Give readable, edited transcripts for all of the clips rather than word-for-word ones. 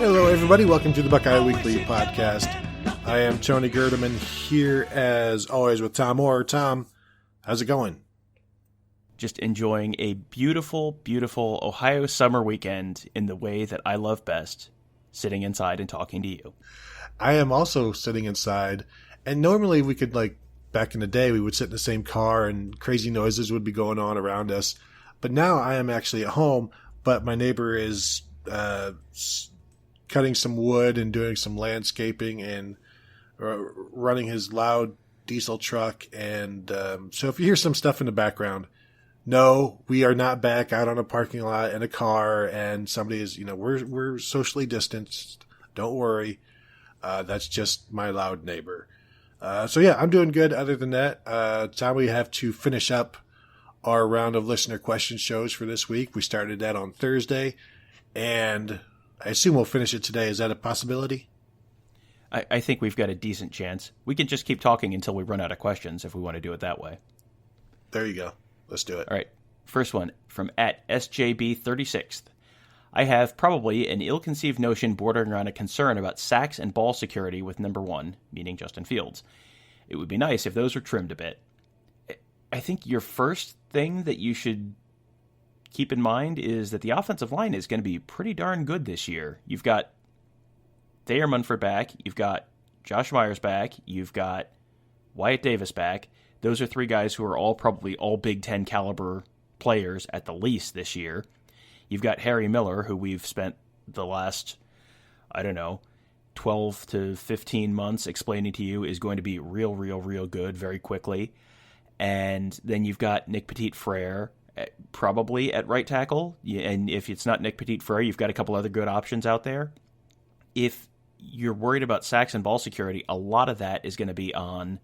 Hello, everybody. Welcome to the Buckeye Weekly podcast. I am Tony Gerdeman here, as always, with Tom Orr. Tom, how's it going? Just enjoying a beautiful, beautiful Ohio summer weekend in the way that I love best, sitting inside and talking to you. I am also sitting inside, and normally we could, back in the day, we would sit in the same car and crazy noises would be going on around us. But now I am actually at home, but my neighbor is cutting some wood and doing some landscaping and running his loud diesel truck. And so if you hear some stuff in the background, no, we are not back out on a parking lot in a car and somebody is, we're socially distanced. Don't worry. That's just my loud neighbor. So yeah, I'm doing good. Other than that, Tom, we have to finish up our round of listener question shows for this week. We started that on Thursday, and I assume we'll finish it today. Is that a possibility? I think we've got a decent chance. We can just keep talking until we run out of questions if we want to do it that way. There you go. Let's do it. All right. First one from @SJB36th. I have probably an ill-conceived notion bordering on a concern about sacks and ball security with number one, meaning Justin Fields. It would be nice if those were trimmed a bit. I think your first thing that you should keep in mind is that the offensive line is going to be pretty darn good this year. You've got Thayer Munford back. You've got Josh Myers back. You've got Wyatt Davis back. Those are three guys who are all probably all Big Ten caliber players at the least this year. You've got Harry Miller, who we've spent the last, 12 to 15 months explaining to you is going to be real, real, real good very quickly. And then you've got Nick Petit-Frere probably at right tackle. And if it's not Nick Petit-Frere, you've got a couple other good options out there. If you're worried about sacks and ball security, a lot of that is going to be on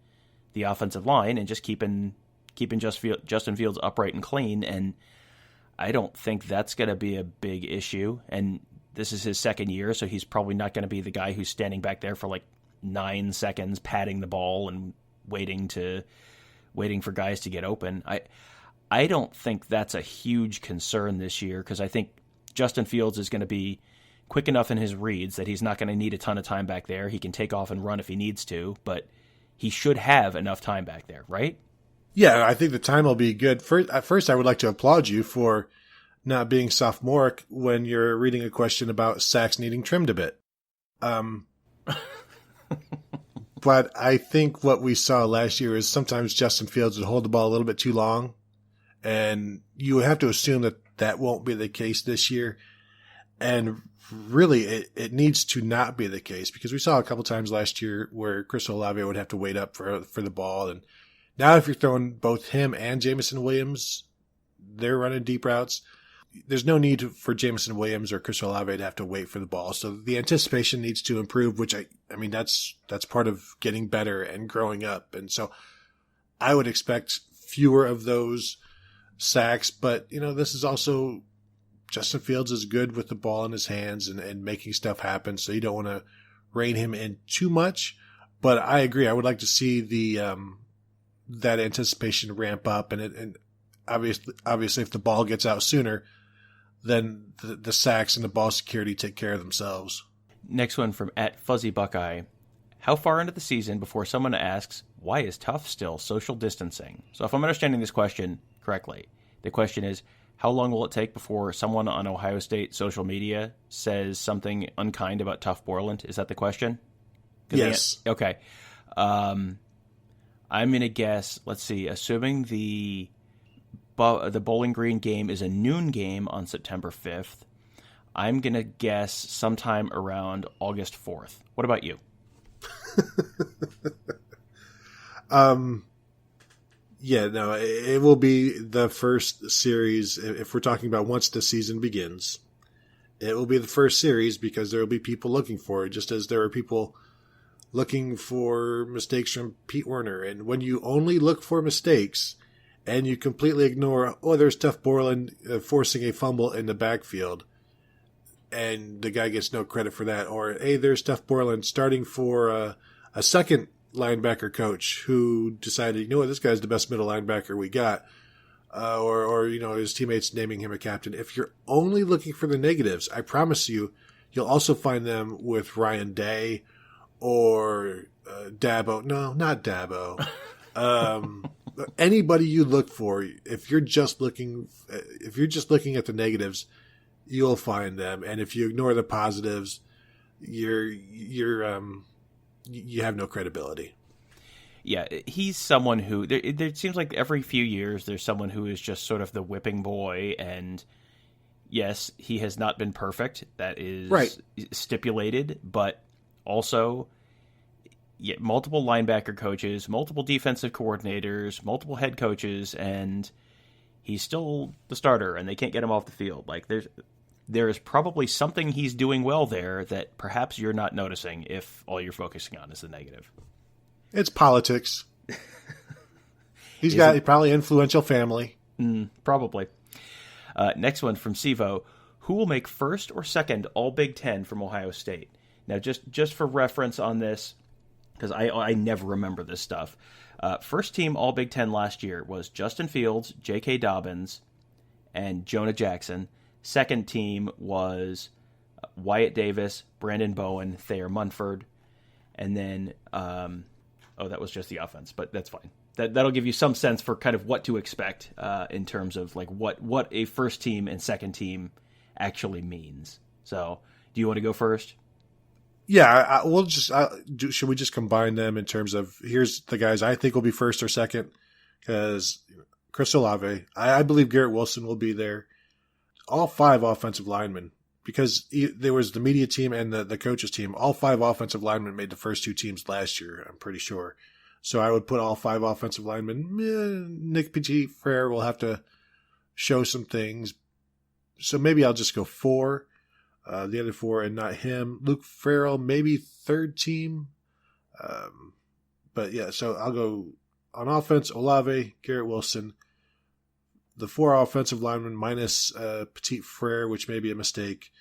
the offensive line and just keeping Justin Fields upright and clean. And I don't think that's going to be a big issue. And this is his second year, so he's probably not going to be the guy who's standing back there for 9 seconds, patting the ball and waiting for guys to get open. I don't think that's a huge concern this year because I think Justin Fields is going to be quick enough in his reads that he's not going to need a ton of time back there. He can take off and run if he needs to, but he should have enough time back there, right? Yeah, I think the time will be good. First, I would like to applaud you for not being sophomoric when you're reading a question about sacks needing trimmed a bit. But I think what we saw last year is sometimes Justin Fields would hold the ball a little bit too long, and you have to assume that that won't be the case this year. And really, it needs to not be the case because we saw a couple times last year where Chris Olave would have to wait up for the ball. And now if you're throwing both him and Jameson Williams, they're running deep routes. There's no need for Jameson Williams or Chris Olave to have to wait for the ball. So the anticipation needs to improve, which I mean, that's part of getting better and growing up. And so I would expect fewer of those sacks, but this is also Justin Fields is good with the ball in his hands and making stuff happen. So you don't want to rein him in too much, but I agree. I would like to see that anticipation ramp up and obviously if the ball gets out sooner, then the sacks and the ball security take care of themselves. Next one from @FuzzyBuckeye. How far into the season before someone asks, why is Tuf still social distancing? So if I'm understanding this question correctly, the question is, how long will it take before someone on Ohio State social media says something unkind about Tuf Borland? Is that the question? Yes. Okay. I'm going to guess, let's see, assuming the Bowling Green game is a noon game on September 5th, I'm going to guess sometime around August 4th. What about you? Yeah, no, it will be the first series. If we're talking about once the season begins, it will be the first series because there will be people looking for it, just as there are people looking for mistakes from Pete Werner. And when you only look for mistakes and you completely ignore, there's Tuf Borland forcing a fumble in the backfield, and the guy gets no credit for that. Or, hey, there's Tuf Borland starting for a second linebacker coach who decided, this guy's the best middle linebacker we got. Or his teammates naming him a captain. If you're only looking for the negatives, I promise you, You'll also find them with Ryan Day or Dabo. No, not Dabo. Anybody you look for, if you're just looking at the negatives, you'll find them. And if you ignore the positives, you have no credibility. Yeah, he's someone who there seems like every few years there's someone who is just sort of the whipping boy, and yes, he has not been perfect. That is right. Stipulated, but also multiple linebacker coaches, multiple defensive coordinators, multiple head coaches, and he's still the starter, and they can't get him off the field. Like there is probably something he's doing well there that perhaps you're not noticing if all you're focusing on is the negative. It's politics. He's got probably influential family. Probably. Next one from Sivo. Who will make first or second All-Big Ten from Ohio State? Now, just for reference on this, because I never remember this stuff. First team All-Big Ten last year was Justin Fields, J.K. Dobbins, and Jonah Jackson. Second team was Wyatt Davis, Brandon Bowen, Thayer Munford, and then that was just the offense, but that's fine. That'll give you some sense for kind of what to expect in terms of like what a first team and second team actually means. So, do you want to go first? Yeah, we'll just should we just combine them in terms of here's the guys I think will be first or second, because Chris Olave, I believe Garrett Wilson will be there. All 5 offensive linemen, because there was the media team and the coaches team. All 5 offensive linemen made the first 2 teams last year, I'm pretty sure. So I would put all 5 offensive linemen. Nick Petit-Frere will have to show some things. So maybe I'll just go 4. The other 4 and not him. Luke Farrell, maybe third team. But yeah, so I'll go on offense, Olave, Garrett Wilson. The 4 offensive linemen minus Petit-Frere, which may be a mistake,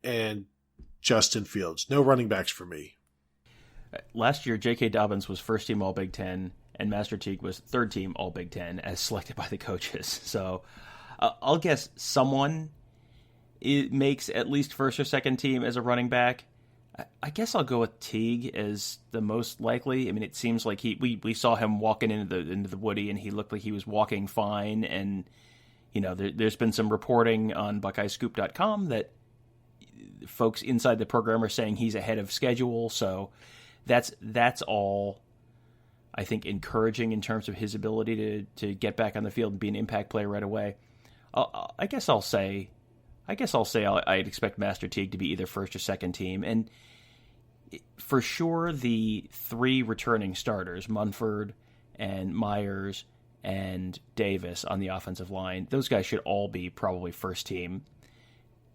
and Justin Fields. No running backs for me. Last year, J.K. Dobbins was first team All-Big Ten, and Master Teague was third team All-Big Ten as selected by the coaches. So I'll guess someone makes at least first or second team as a running back. I guess I'll go with Teague as the most likely. I mean, it seems like we saw him walking into the Woody, and he looked like he was walking fine. And there's been some reporting on BuckeyeScoop.com that folks inside the program are saying he's ahead of schedule. So that's all I think encouraging in terms of his ability to get back on the field and be an impact player right away. I guess I'll say I'd expect Master Teague to be either first or second team. And for sure, the 3 returning starters, Munford and Myers and Davis on the offensive line, those guys should all be probably first team.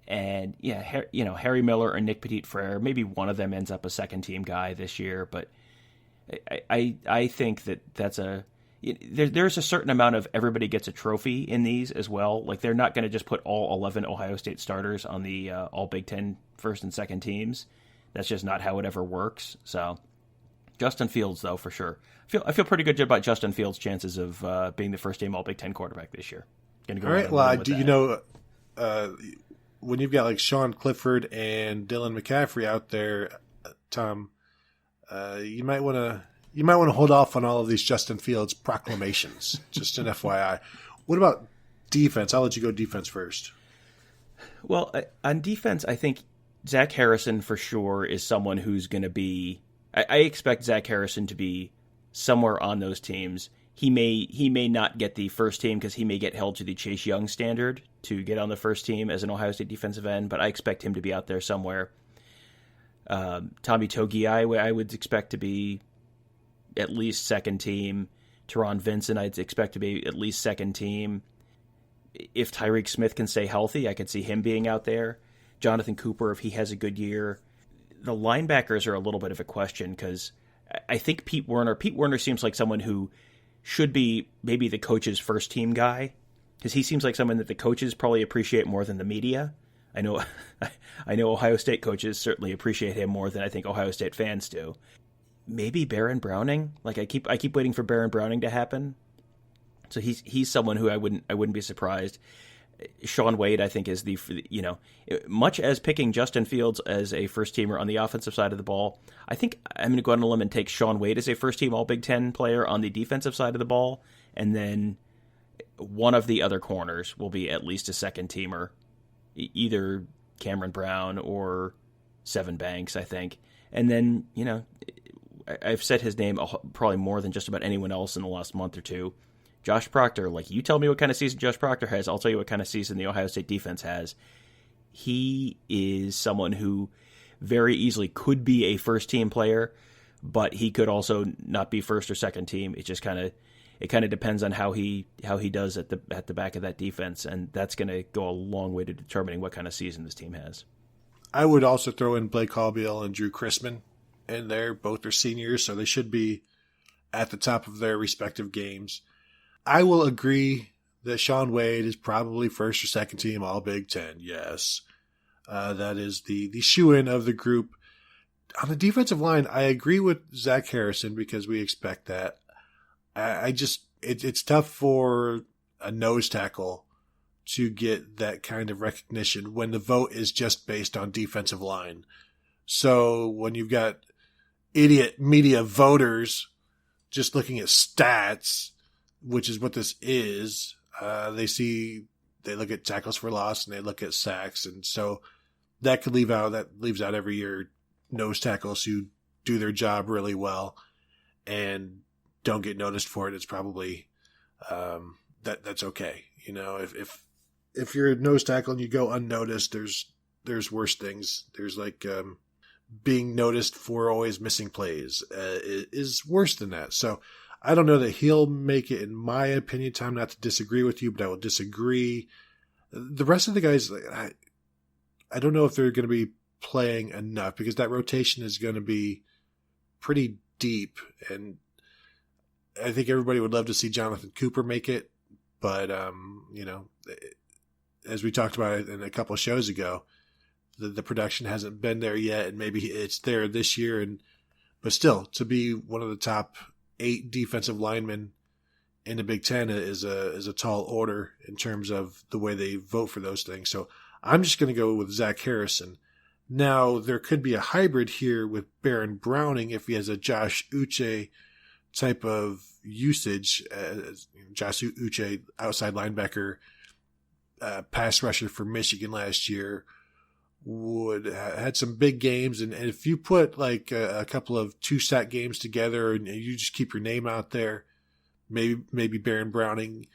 And yeah, Harry Miller or Nick Petit-Frere, maybe one of them ends up a second team guy this year. But I think that's there's a certain amount of everybody gets a trophy in these as well. Like, they're not going to just put all 11 Ohio State starters on the all Big Ten first and second teams. That's just not how it ever works. So Justin Fields, though, for sure. I feel pretty good about Justin Fields' chances of being the first team all Big Ten quarterback this year. Gonna go all right. Well, when you've got like Sean Clifford and Dylan McCaffrey out there, Tom, you might want to hold off on all of these Justin Fields proclamations. Just an FYI. What about defense? I'll let you go defense first. Well, on defense, I think Zach Harrison for sure is someone who's going to be. I expect Zach Harrison to be somewhere on those teams. He may not get the first team because he may get held to the Chase Young standard to get on the first team as an Ohio State defensive end, but I expect him to be out there somewhere. Tommy Togiai, I would expect to be at least second team. Teron Vincent, I'd expect to be at least second team. If Tyreek Smith can stay healthy, I could see him being out there. Jonathan Cooper, if he has a good year. The linebackers are a little bit of a question because I think Pete Werner seems like someone who should be maybe the coach's first team guy because he seems like someone that the coaches probably appreciate more than the media. I know Ohio State coaches certainly appreciate him more than I think Ohio State fans do. Maybe Baron Browning. Like I keep waiting for Baron Browning to happen. So he's someone who I wouldn't be surprised. Sean Wade, I think, is much as picking Justin Fields as a first-teamer on the offensive side of the ball, I think I'm going to go on a limb and take Sean Wade as a first-team All-Big Ten player on the defensive side of the ball, and then one of the other corners will be at least a second-teamer, either Cameron Brown or Seven Banks, I think. And then, I've said his name probably more than just about anyone else in the last month or two. Josh Proctor, you tell me what kind of season Josh Proctor has, I'll tell you what kind of season the Ohio State defense has. He is someone who very easily could be a first-team player, but he could also not be first or second team. It just kind of depends on how he does at the back of that defense, and that's going to go a long way to determining what kind of season this team has. I would also throw in Blake Hallbill and Drew Chrisman in there. Both are seniors, so they should be at the top of their respective games. I will agree that Sean Wade is probably first or second team All-Big Ten. Yes. That is the shoe-in of the group. On the defensive line, I agree with Zach Harrison because we expect that. It's tough for a nose tackle to get that kind of recognition when the vote is just based on defensive line. So when you've got idiot media voters just looking at stats, which is what this is, they look at tackles for loss and they look at sacks. And so that leaves out every year nose tackles who do their job really well and don't get noticed for it. It's probably, that's okay. If you're a nose tackle and you go unnoticed, there's worse things. There's being noticed for always missing plays is worse than that. So I don't know that he'll make it, in my opinion. Tom, not to disagree with you, but I will disagree. The rest of the guys, I don't know if they're going to be playing enough because that rotation is going to be pretty deep. And I think everybody would love to see Jonathan Cooper make it. But, as we talked about it in a couple of shows ago, the production hasn't been there yet. And maybe it's there this year. But still, to be one of the top 8 defensive linemen in the Big Ten is a tall order in terms of the way they vote for those things. So I'm just going to go with Zach Harrison. Now, there could be a hybrid here with Baron Browning if he has a Josh Uche type of usage. Josh Uche, outside linebacker, pass rusher for Michigan last year, had some big games. And if you put a couple of 2-sack games together and you just keep your name out there, maybe Baron Browning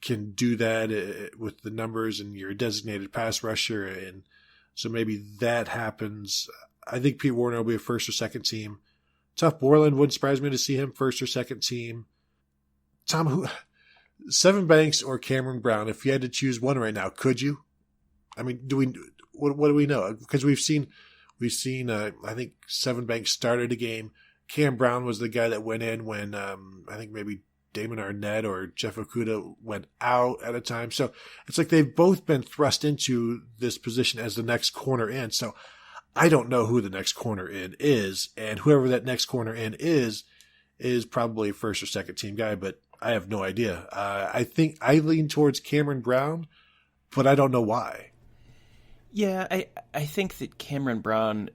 can do that with the numbers and you're a designated pass rusher. And so maybe that happens. I think Pete Warner will be a first or second team. Tuf Borland wouldn't surprise me to see him first or second team. Tom, Seven Banks or Cameron Brown, if you had to choose one right now, could you? I mean, what do we know? Because we've seen, I think Seven Banks started a game. Cam Brown was the guy that went in when, I think maybe Damon Arnett or Jeff Okuda went out at a time. So it's they've both been thrust into this position as the next corner in. So I don't know who the next corner in is, and whoever that next corner in is probably a first or second team guy, but I have no idea. I think I lean towards Cameron Brown, but I don't know why. Yeah, I think that Cameron Brown,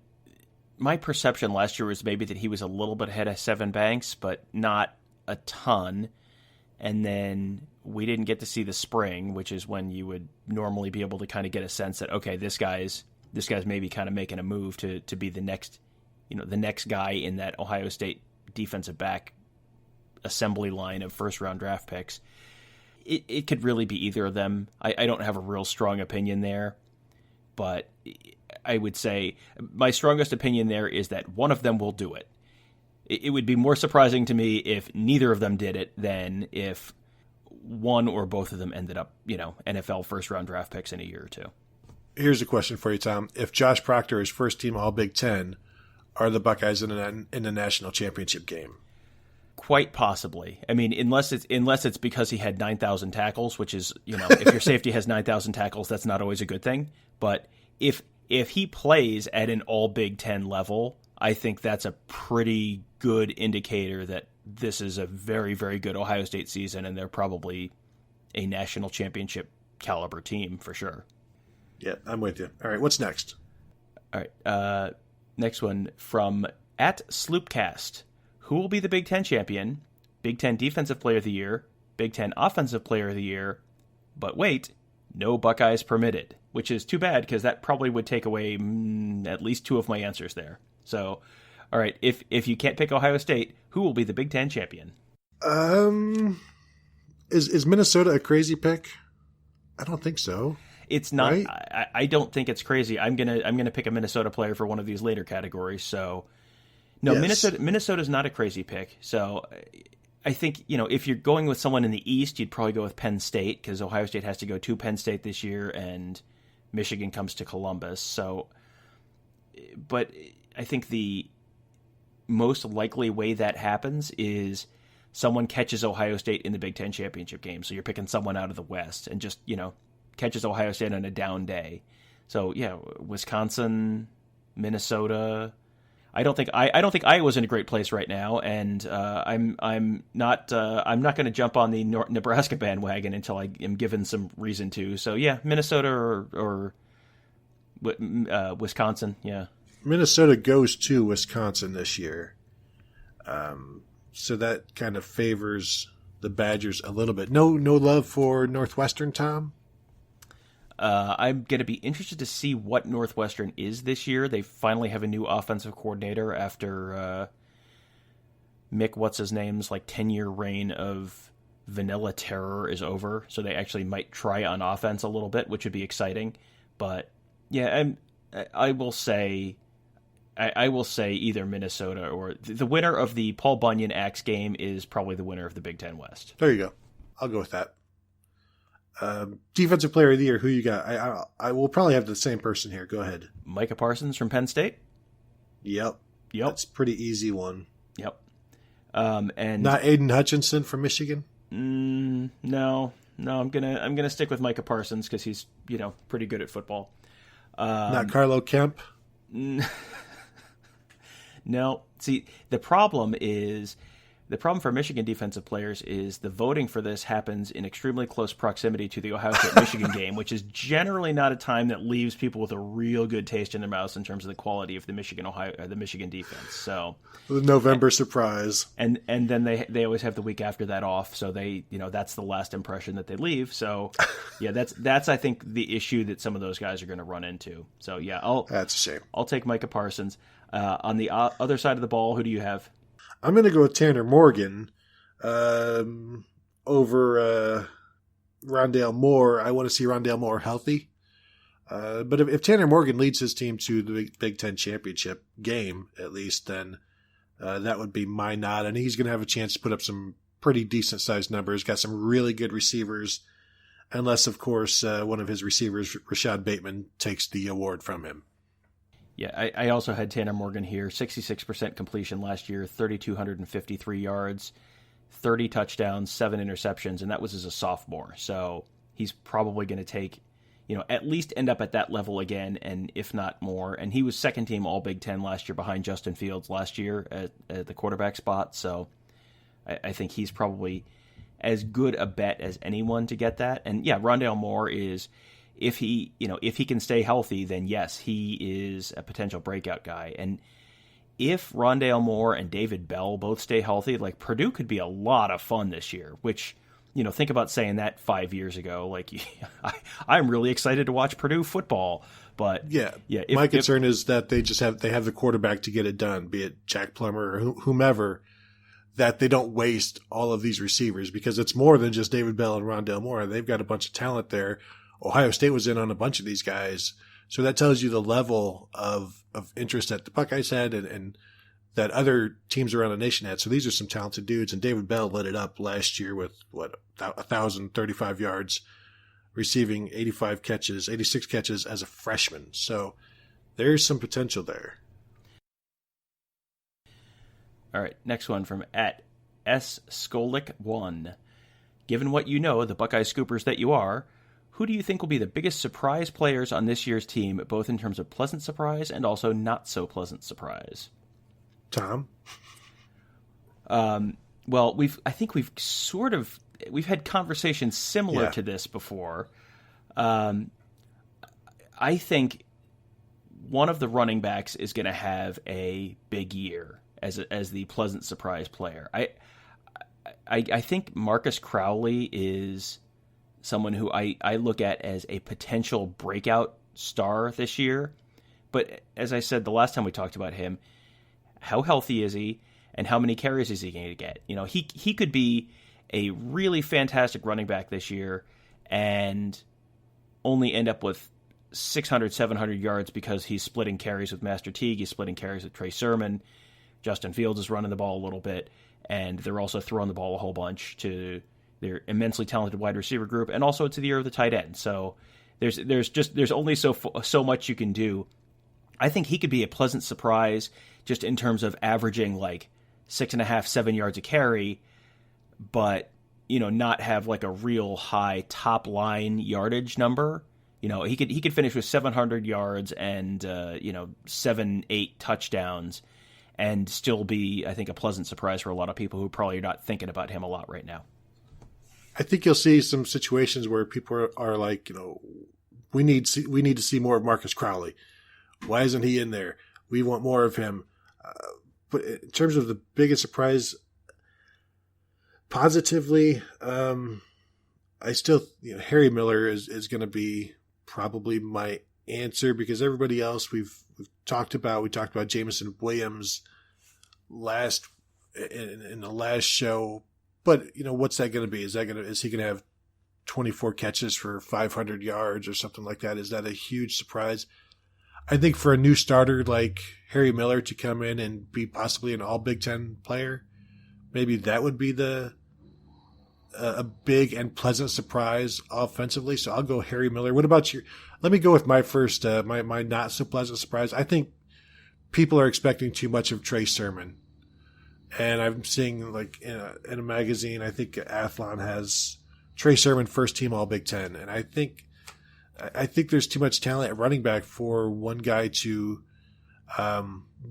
my perception last year was maybe that he was a little bit ahead of Seven Banks, but not a ton. And then we didn't get to see the spring, which is when you would normally be able to kind of get a sense that, okay, this guy's maybe kind of making a move to be the next guy in that Ohio State defensive back assembly line of first-round draft picks. It could really be either of them. I don't have a real strong opinion there, but I would say my strongest opinion there is that one of them will do it. It would be more surprising to me if neither of them did it than if one or both of them ended up, NFL first-round draft picks in a year or two. Here's a question for you, Tom. If Josh Proctor is first team All-Big Ten, are the Buckeyes in the national championship game? Quite possibly. I mean, unless it's because he had 9,000 tackles, which is, if your safety has 9,000 tackles, that's not always a good thing. But if he plays at an All-Big Ten level, I think that's a pretty good indicator that this is a very, very good Ohio State season, and they're probably a national championship caliber team for sure. Yeah, I'm with you. All right, what's next? All right, next one from @Sloopcast. Who will be the Big Ten champion? Big Ten Defensive Player of the Year, Big Ten Offensive Player of the Year, but wait, no Buckeyes permitted, which is too bad because that probably would take away at least 2 of my answers there. So, all right, if you can't pick Ohio State, who will be the Big Ten champion? Is Minnesota a crazy pick? I don't think so. It's not. Right? I don't think it's crazy. I'm gonna pick a Minnesota player for one of these later categories. So, no, yes. Minnesota's not a crazy pick. So, I think if you're going with someone in the East, you'd probably go with Penn State because Ohio State has to go to Penn State this year, and Michigan comes to Columbus. So, but I think the most likely way that happens is someone catches Ohio State in the Big Ten championship game. So you're picking someone out of the West and just catches Ohio State on a down day. So yeah, Wisconsin, Minnesota. I don't think Iowa's in a great place right now, and I'm not going to jump on the Nebraska bandwagon until I am given some reason to. So yeah, Minnesota or Wisconsin. Yeah, Minnesota goes to Wisconsin this year, so that kind of favors the Badgers a little bit. No love for Northwestern, Tom. I'm going to be interested to see what Northwestern is this year. They finally have a new offensive coordinator after Mick What's-His-Name's 10-year reign of vanilla terror is over. So they actually might try on offense a little bit, which would be exciting. But yeah, I will say either Minnesota or the winner of the Paul Bunyan Axe game is probably the winner of the Big Ten West. There you go. I'll go with that. Defensive Player of the Year, who you got? I will probably have the same person here. Go ahead. Micah Parsons from Penn State. Yep. That's a pretty easy one. Yep. And not Aiden Hutchinson from Michigan. No. I'm gonna stick with Micah Parsons because he's pretty good at football. Not Carlo Kemp. No. See, the problem for Michigan defensive players is the voting for this happens in extremely close proximity to the Ohio State-Michigan game, which is generally not a time that leaves people with a real good taste in their mouths in terms of the quality of the Michigan defense. So the November surprise, and then they always have the week after that off, so they that's the last impression that they leave. So yeah, that's I think the issue that some of those guys are going to run into. So yeah, that's a shame. I'll take Micah Parsons. On the other side of the ball, who do you have? I'm going to go with Tanner Morgan over Rondale Moore. I want to see Rondale Moore healthy. But if Tanner Morgan leads his team to the Big Ten championship game, at least, then that would be my nod. And he's going to have a chance to put up some pretty decent-sized numbers. Got some really good receivers, unless, of course, one of his receivers, Rashad Bateman, takes the award from him. Yeah, I also had Tanner Morgan here. 66% completion last year, 3,253 yards, 30 touchdowns, 7 interceptions, and that was as a sophomore. So he's probably going to take, at least end up at that level again, and if not more. And he was second team All-Big Ten last year behind Justin Fields last year at the quarterback spot. So I think he's probably as good a bet as anyone to get that. And yeah, Rondale Moore is... If he can stay healthy, then yes, he is a potential breakout guy. And if Rondale Moore and David Bell both stay healthy, Purdue could be a lot of fun this year, which, think about saying that 5 years ago. I'm really excited to watch Purdue football. But yeah. My concern is that they have the quarterback to get it done, be it Jack Plummer or whomever, that they don't waste all of these receivers because it's more than just David Bell and Rondale Moore. They've got a bunch of talent there. Ohio State was in on a bunch of these guys. So that tells you the level of interest that the Buckeyes had and that other teams around the nation had. So these are some talented dudes. And David Bell lit it up last year with 1,035 yards, receiving 86 catches as a freshman. So there's some potential there. All right. Next one from @SSkolik1. Given what you know, the Buckeye Scoopers that you are, who do you think will be the biggest surprise players on this year's team, both in terms of pleasant surprise and also not so pleasant surprise? Tom? Well, we've had conversations similar to this before. I think one of the running backs is going to have a big year as the pleasant surprise player. I think Marcus Crowley is someone who I look at as a potential breakout star this year. But as I said the last time we talked about him, how healthy is he and how many carries is he going to get? You know, he could be a really fantastic running back this year and only end up with 600, 700 yards because he's splitting carries with Master Teague, he's splitting carries with Trey Sermon, Justin Fields is running the ball a little bit, and they're also throwing the ball a whole bunch to their immensely talented wide receiver group and also to the ear of the tight end. So there's only so much you can do. I think he could be a pleasant surprise just in terms of averaging like 6.5, 7 yards a carry, but, you know, not have like a real high top line yardage number. You know, he could finish with 700 yards and, 7, 8 touchdowns and still be, I think, a pleasant surprise for a lot of people who probably are not thinking about him a lot right now. I think you'll see some situations where people are like, you know, we need to see more of Marcus Crowley. Why isn't he in there? We want more of him. But in terms of the biggest surprise, positively, I still, Harry Miller is going to be probably my answer because everybody else we've talked about. We talked about Jameson Williams in the last show. But, what's that going to be? Is he going to have 24 catches for 500 yards or something like that? Is that a huge surprise? I think for a new starter like Harry Miller to come in and be possibly an All-Big Ten player, maybe that would be a big and pleasant surprise offensively. So I'll go Harry Miller. What about let me go with my first, my not so pleasant surprise. I think people are expecting too much of Trey Sermon. And I'm seeing like in a magazine, I think Athlon has Trey Sermon first team All-Big Ten. And I think there's too much talent at running back for one guy to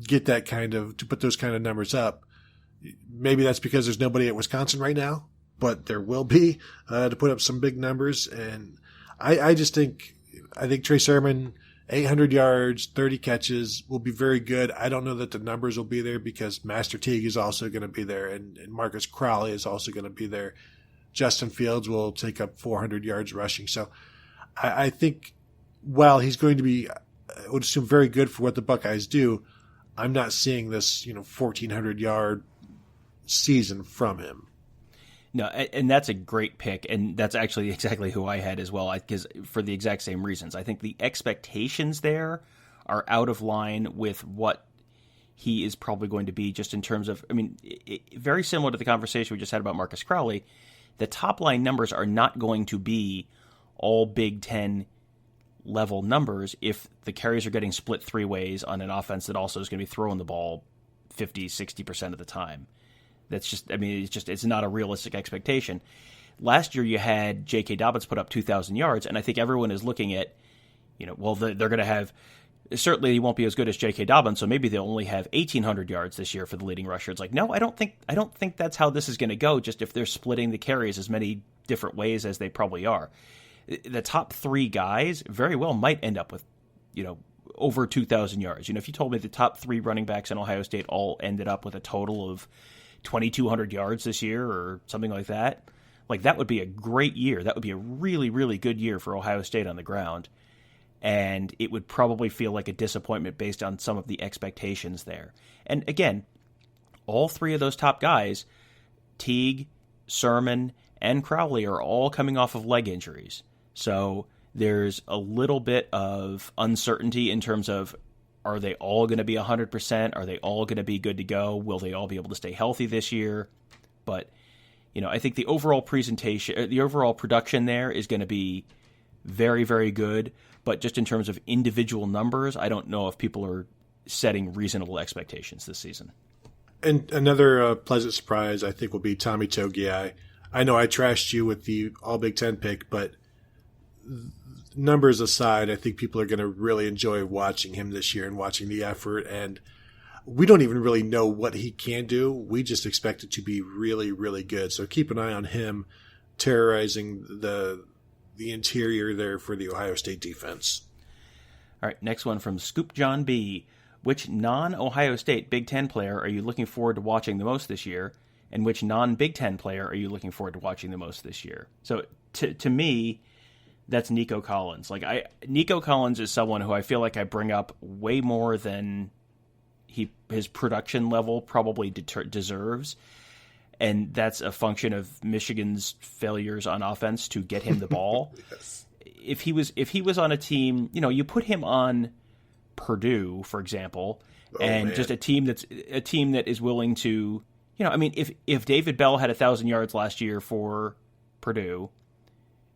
get to put those kind of numbers up. Maybe that's because there's nobody at Wisconsin right now, but there will be to put up some big numbers. And I think Trey Sermon, 800 yards, 30 catches will be very good. I don't know that the numbers will be there because Master Teague is also going to be there and Marcus Crowley is also going to be there. Justin Fields will take up 400 yards rushing. So I think while he's going to be, I would assume, very good for what the Buckeyes do, I'm not seeing this, 1,400 yard season from him. No, and that's a great pick, and that's actually exactly who I had as well, because for the exact same reasons. I think the expectations there are out of line with what he is probably going to be just in terms of, very similar to the conversation we just had about Marcus Crowley, the top-line numbers are not going to be all Big Ten level numbers if the carries are getting split three ways on an offense that also is going to be throwing the ball 50, 60% of the time. That's just, it's not a realistic expectation. Last year you had J.K. Dobbins put up 2,000 yards, and I think everyone is looking at, they're going to have, certainly he won't be as good as J.K. Dobbins, so maybe they'll only have 1,800 yards this year for the leading rusher. It's like, no, I don't think that's how this is going to go, just if they're splitting the carries as many different ways as they probably are. The top three guys very well might end up with, over 2,000 yards. If you told me the top three running backs in Ohio State all ended up with a total of 2,200 yards this year or something like that would be a great year. That would be a really, really good year for Ohio State on the ground. And it would probably feel like a disappointment based on some of the expectations there. And again, all three of those top guys, Teague, Sermon, and Crowley, are all coming off of leg injuries. So there's a little bit of uncertainty in terms of, are they all going to be 100%? Are they all going to be good to go? Will they all be able to stay healthy this year? But, I think the overall production there is going to be very, very good. But just in terms of individual numbers, I don't know if people are setting reasonable expectations this season. And another pleasant surprise, I think, will be Tommy Togiai. I know I trashed you with the All-Big Ten pick, but numbers aside, I think people are going to really enjoy watching him this year and watching the effort. And we don't even really know what he can do. We just expect it to be really, really good. So keep an eye on him terrorizing the the interior there for the Ohio State defense. All right, next one from Scoop John B. Which non-Ohio State Big Ten player are you looking forward to watching the most this year? And which non-Big Ten player are you looking forward to watching the most this year? So to me, that's Nico Collins. Nico Collins is someone who I feel like I bring up way more than his production level probably deserves. And that's a function of Michigan's failures on offense to get him the ball. Yes. If he was on a team, you put him on Purdue, for example, just a team that is willing to, if David Bell had 1,000 yards last year for Purdue,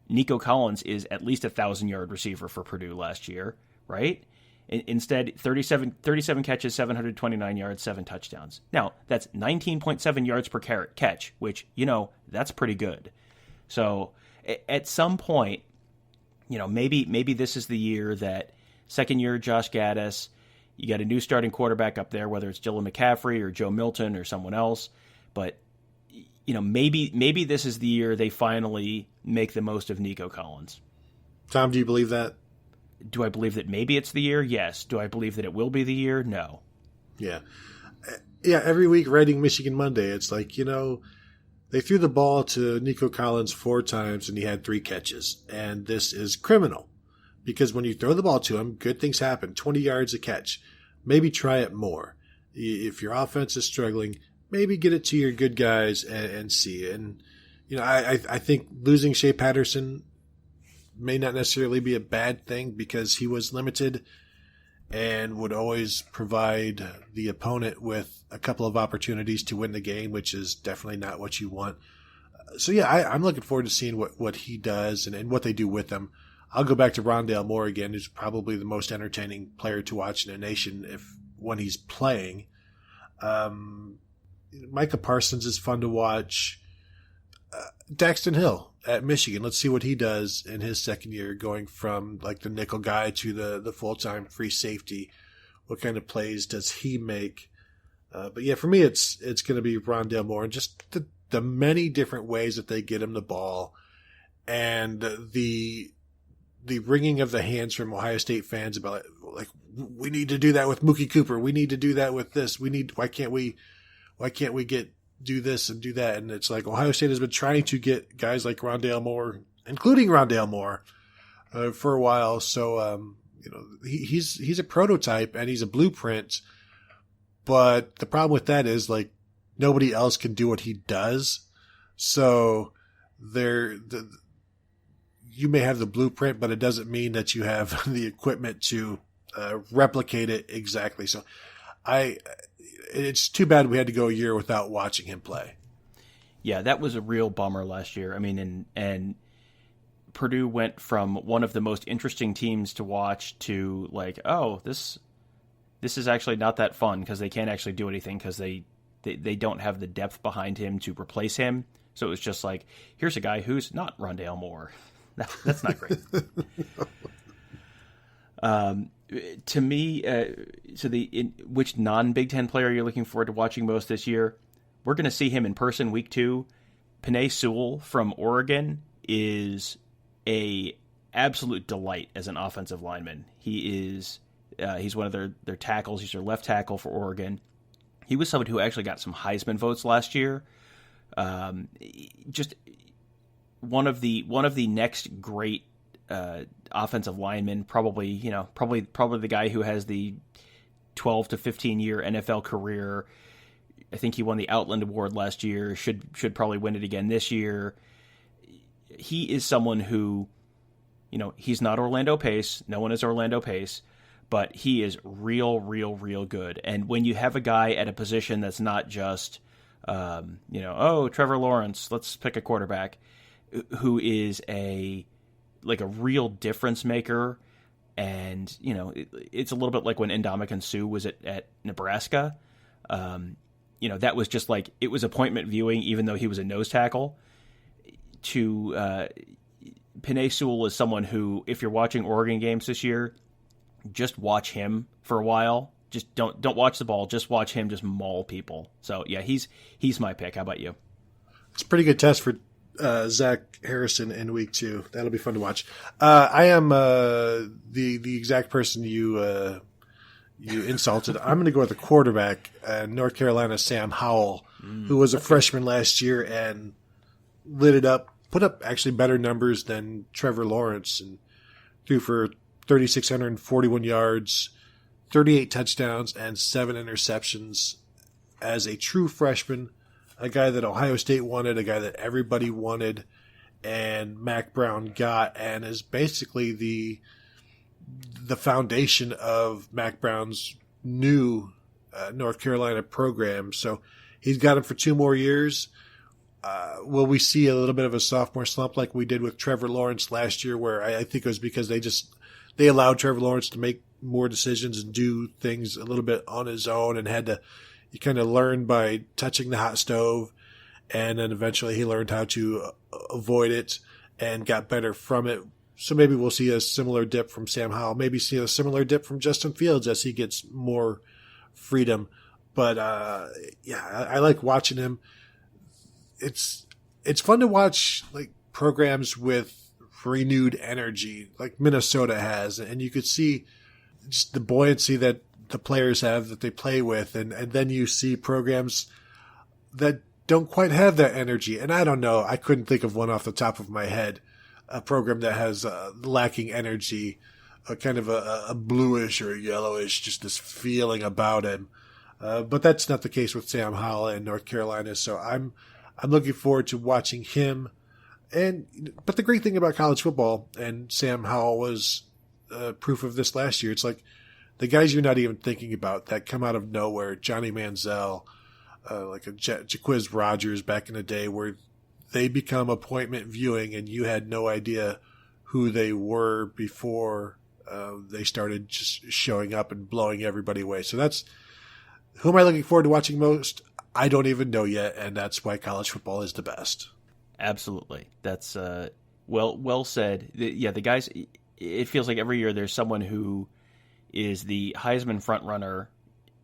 Nico Collins is at least 1,000-yard receiver for Purdue last year, right? Instead, 37 catches, 729 yards, 7 touchdowns. Now, that's 19.7 yards per catch, which, that's pretty good. So at some point, maybe this is the year that second-year Josh Gaddis, you got a new starting quarterback up there, whether it's Dylan McCaffrey or Joe Milton or someone else. But, maybe this is the year they finally make the most of Nico Collins. Tom, do you believe that? Do I believe that maybe it's the year? Yes. Do I believe that it will be the year? No. Yeah. Yeah, every week writing Michigan Monday, it's like, they threw the ball to Nico Collins 4 times and he had 3 catches. And this is criminal because when you throw the ball to him, good things happen. 20 yards a catch. Maybe try it more. If your offense is struggling, maybe get it to your good guys and see. And, I think losing Shea Patterson may not necessarily be a bad thing because he was limited and would always provide the opponent with a couple of opportunities to win the game, which is definitely not what you want. So, yeah, I'm looking forward to seeing what he does and what they do with him. I'll go back to Rondale Moore again, who's probably the most entertaining player to watch in the nation when he's playing. Micah Parsons is fun to watch. Daxton Hill at Michigan. Let's see what he does in his second year, going from like the nickel guy to the full-time free safety. What kind of plays does he make? But yeah, for me, it's going to be Rondale Moore and just the many different ways that they get him the ball and the wringing of the hands from Ohio State fans about like we need to do that with Mookie Cooper. We need to do that with this. Why can't we do this and do that? And it's like Ohio State has been trying to get guys like Rondale Moore, including Rondale Moore, for a while. So, he's a prototype and he's a blueprint. But the problem with that is like nobody else can do what he does. So you may have the blueprint, but it doesn't mean that you have the equipment to replicate it exactly. So it's too bad we had to go a year without watching him play. Yeah, that was a real bummer last year. I mean, and Purdue went from one of the most interesting teams to watch to like, oh, this is actually not that fun because they can't actually do anything because they don't have the depth behind him to replace him. So it was just like, here's a guy who's not Rondale Moore. That's not great. To me, which non-Big Ten player you're looking forward to watching most this year? We're going to see him in person week 2. Penei Sewell from Oregon is a absolute delight as an offensive lineman. He's one of their tackles. He's their left tackle for Oregon. He was someone who actually got some Heisman votes last year. Just one of the next great offensive lineman, probably the guy who has the 12 to 15 year NFL career. I think he won the Outland Award last year. Should probably win it again this year. He is someone who, he's not Orlando Pace. No one is Orlando Pace, but he is real good. And when you have a guy at a position that's not just, Trevor Lawrence, let's pick a quarterback, who is a real difference maker. And, it's a little bit like when Ndamukong Suh was at Nebraska. That was just like, it was appointment viewing, even though he was a nose tackle. Penei Sewell is someone who, if you're watching Oregon games this year, just watch him for a while. Just don't watch the ball. Just watch him just maul people. So, yeah, he's my pick. How about you? It's a pretty good test for Zach Harrison in week 2. That'll be fun to watch. I am the exact person you insulted. I'm going to go with the quarterback, North Carolina Sam Howell, who was a freshman last year and lit it up, put up actually better numbers than Trevor Lawrence, and threw for 3,641 yards, 38 touchdowns, and 7 interceptions as a true freshman, a guy that Ohio State wanted, a guy that everybody wanted, and Mac Brown got, and is basically the foundation of Mac Brown's new North Carolina program. So he's got him for 2 more years. Will we see a little bit of a sophomore slump like we did with Trevor Lawrence last year, where I think it was because they allowed Trevor Lawrence to make more decisions and do things a little bit on his own, and he kind of learned by touching the hot stove, and then eventually he learned how to avoid it and got better from it. So maybe we'll see a similar dip from Sam Howell, maybe see a similar dip from Justin Fields as he gets more freedom. But I like watching him. It's fun to watch like programs with renewed energy like Minnesota has, and you could see just the buoyancy that the players have that they play with, and then you see programs that don't quite have that energy. And I don't know, I couldn't think of one off the top of my head, a program that has lacking energy, a kind of a bluish or a yellowish, just this feeling about him. But that's not the case with Sam Howell in North Carolina. So I'm looking forward to watching him. But the great thing about college football, and Sam Howell was proof of this last year, it's like the guys you're not even thinking about that come out of nowhere, Johnny Manziel, like a Jaquiz Rogers back in the day, where they become appointment viewing and you had no idea who they were before they started just showing up and blowing everybody away. So that's who am I looking forward to watching most? I don't even know yet, and that's why college football is the best. Absolutely. That's well said. The guys, it feels like every year there's someone who is the Heisman frontrunner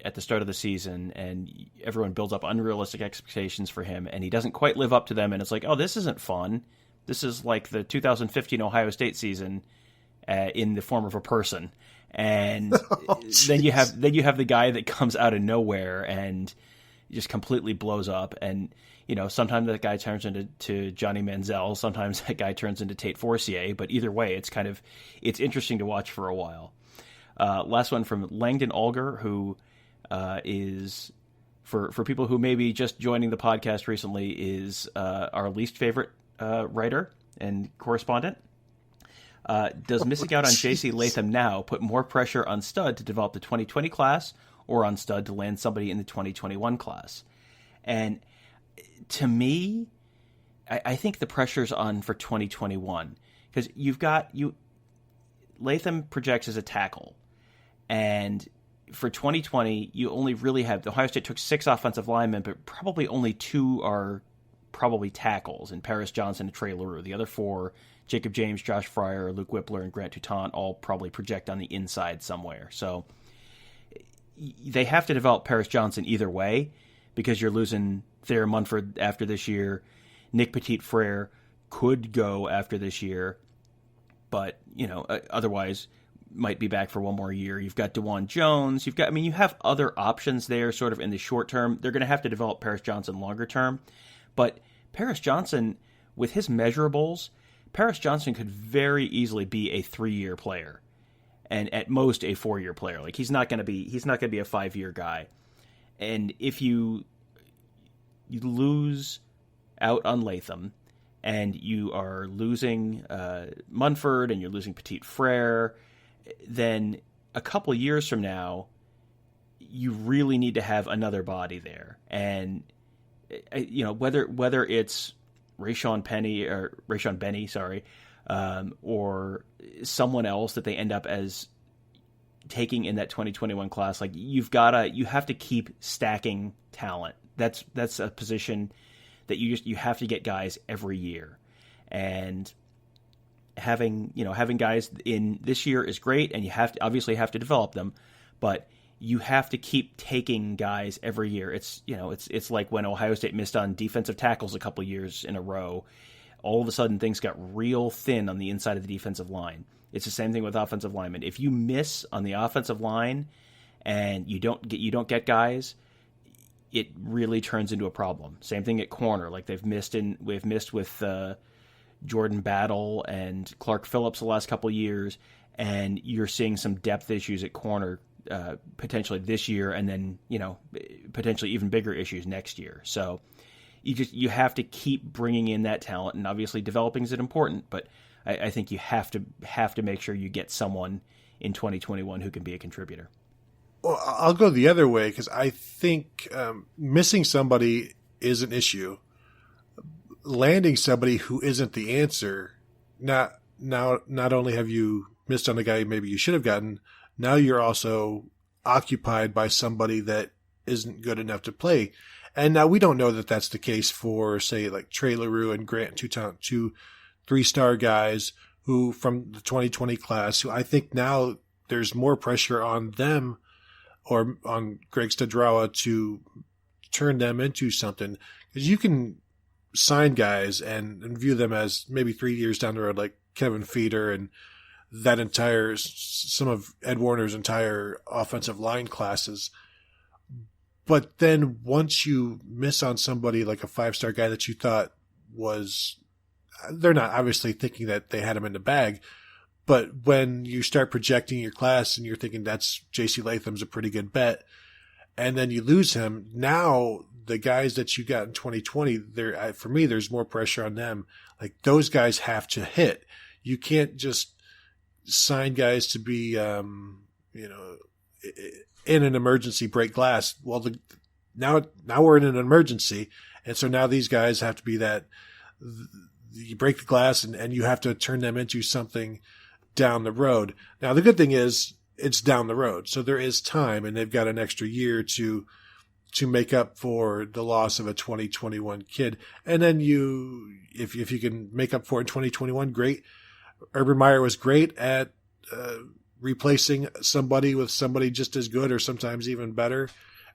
at the start of the season, and everyone builds up unrealistic expectations for him, and he doesn't quite live up to them, and it's like, oh, this isn't fun. This is like the 2015 Ohio State season in the form of a person. And then you have the guy that comes out of nowhere and just completely blows up, and sometimes that guy turns into Johnny Manziel, sometimes that guy turns into Tate Forcier, but either way, it's interesting to watch for a while. Last one from Langdon Alger, who is, for people who may be just joining the podcast recently, is our least favorite writer and correspondent. Does missing out on JC Latham now put more pressure on Stud to develop the 2020 class, or on Stud to land somebody in the 2021 class? And to me, I think the pressure's on for 2021, because Latham projects as a tackle, and for 2020, you only really have, Ohio State took 6 offensive linemen, but probably only 2 are probably tackles, and Paris Johnson and Trey LaRue. The other 4, Jacob James, Josh Fryer, Luke Whippler, and Grant Toutant, all probably project on the inside somewhere. So they have to develop Paris Johnson either way, because you're losing Thayer Munford after this year. Nick Petit-Frere could go after this year, but otherwise might be back for one more year. You've got DeJuan Jones. You have other options there sort of in the short term. They're going to have to develop Paris Johnson longer term. But Paris Johnson, with his measurables, Paris Johnson could very easily be a 3-year player, and at most a 4-year player. Like he's not going to be a 5-year guy. And if you lose out on Latham, and you are losing Munford, and you're losing Petit-Frere, then a couple of years from now, you really need to have another body there. And whether it's Rayshon Benny, or someone else that they end up as taking in that 2021 class, like you have to keep stacking talent. That's a position that you have to get guys every year, and having guys in this year is great, and you obviously have to develop them, but you have to keep taking guys every year. It's like when Ohio State missed on defensive tackles a couple years in a row. all of a sudden things got real thin on the inside of the defensive line. It's the same thing with offensive linemen. If you miss on the offensive line and you don't get guys, it really turns into a problem. Same thing at corner. Like we've missed with Jordan Battle and Clark Phillips the last couple of years, and you're seeing some depth issues at corner potentially this year, and then potentially even bigger issues next year. So you have to keep bringing in that talent, and obviously developing is important, but I think you have to make sure you get someone in 2021 who can be a contributor. Well, I'll go the other way, because I think missing somebody is an issue. Landing somebody who isn't the answer, not only have you missed on a guy maybe you should have gotten, now you're also occupied by somebody that isn't good enough to play. And now we don't know that that's the case for, say, like Trey LaRue and Grant, two 3-star guys who from the 2020 class, who I think now there's more pressure on them or on Greg Studrawa to turn them into something. Because you can sign guys and view them as maybe 3 years down the road, like Kevin Feeder and some of Ed Warner's entire offensive line classes. But then once you miss on somebody like a 5-star guy that you thought they're not obviously thinking that they had him in the bag, but when you start projecting your class and you're thinking that's JC Latham's a pretty good bet, and then you lose him, now the guys that you got in 2020, for me, there's more pressure on them. Like, those guys have to hit. You can't just sign guys to be, in an emergency break glass. Well, now we're in an emergency, and so now these guys have to be that. You break the glass and you have to turn them into something down the road. Now, the good thing is it's down the road, so there is time, and they've got an extra year to make up for the loss of a 2021 kid. And then if you can make up for it in 2021, great. Urban Meyer was great at replacing somebody with somebody just as good or sometimes even better.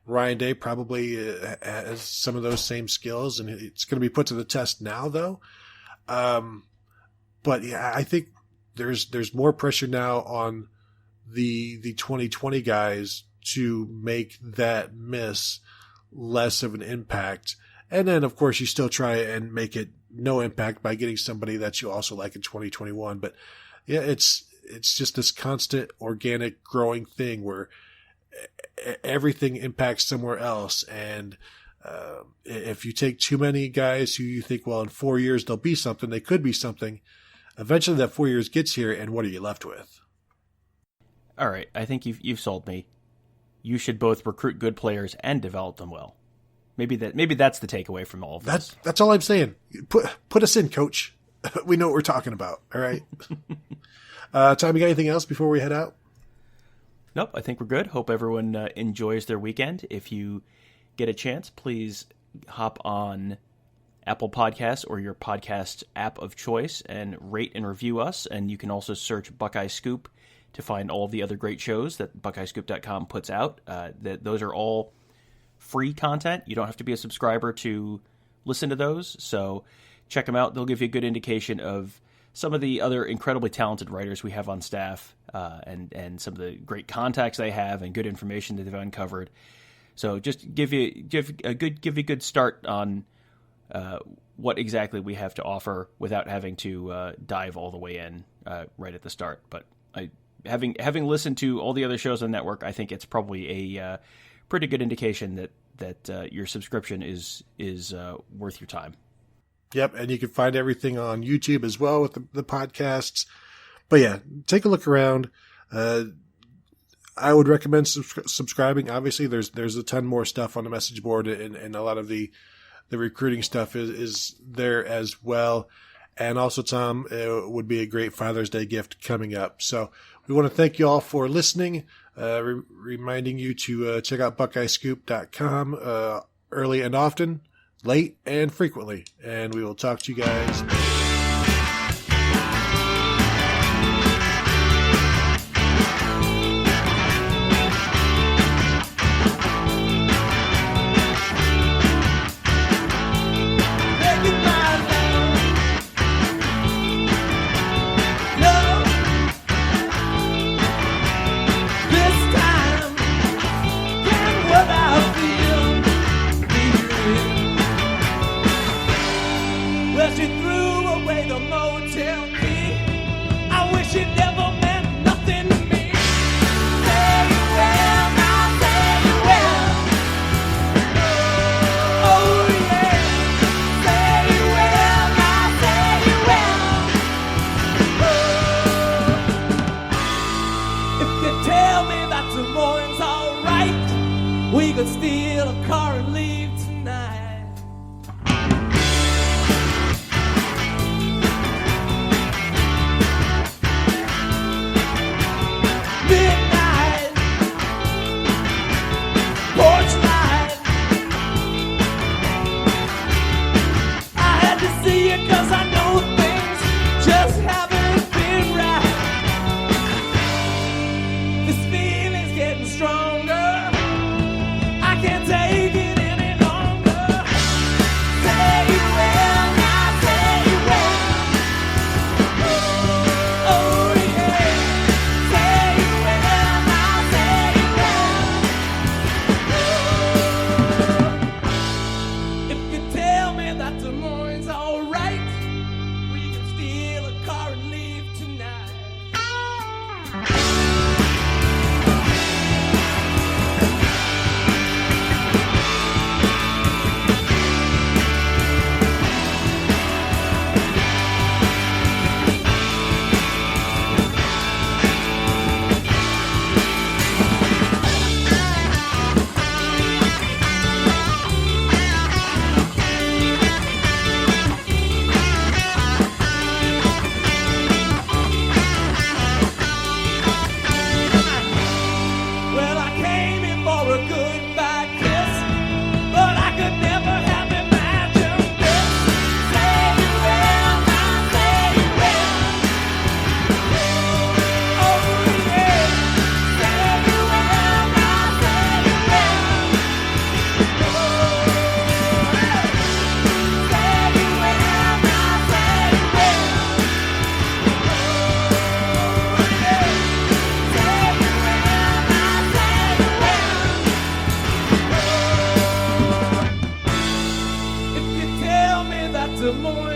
Ryan Day probably has some of those same skills, and it's going to be put to the test now, though. But yeah, I think there's more pressure now on the 2020 guys to make that miss less of an impact. And then, of course, you still try and make it no impact by getting somebody that you also like in 2021. But yeah, it's just this constant organic growing thing where everything impacts somewhere else. And if you take too many guys who you think, well, in 4 years they'll be something, they could be something, eventually that 4 years gets here, and what are you left with? All right, I think you've sold me. You should both recruit good players and develop them well. Maybe that's the takeaway from all of this. That's all I'm saying. Put us in, coach. We know what we're talking about. All right. Tom, you got anything else before we head out? Nope, I think we're good. Hope everyone enjoys their weekend. If you get a chance, please hop on Apple Podcasts or your podcast app of choice and rate and review us. And you can also search Buckeye Scoop to find all the other great shows that BuckeyeScoop.com puts out. Those are all free content. You don't have to be a subscriber to listen to those. So check them out. They'll give you a good indication of some of the other incredibly talented writers we have on staff, and some of the great contacts they have and good information that they've uncovered. So just give you a good start on what exactly we have to offer without having to dive all the way in right at the start. But having listened to all the other shows on the network, I think it's probably a pretty good indication that your subscription is worth your time. Yep, and you can find everything on YouTube as well with the podcasts. But yeah, take a look around. I would recommend subscribing. Obviously, there's a ton more stuff on the message board, and a lot of the recruiting stuff is there as well. And also, Tom, it would be a great Father's Day gift coming up. So we want to thank you all for listening, reminding you to check out BuckeyeScoop.com early and often, late and frequently. And we will talk to you guys tell me that tomorrow's alright, we could steal a car and leave tonight. Midnight, porch light, I had to see you 'cause I know things just haven't been right. This feeling's getting stronger, I can't take it any longer. Say you will, now say you will. Oh yeah. Say you will, now say you will. If you tell me that tomorrow's alright, we can steal a car and leave tonight. Well, I came in for a goodbye kiss, but I could never have imagined this. Say you will, now say you will. Oh yeah. Say you will, now say you will. Say you will, now say you will. If you tell me that tomorrow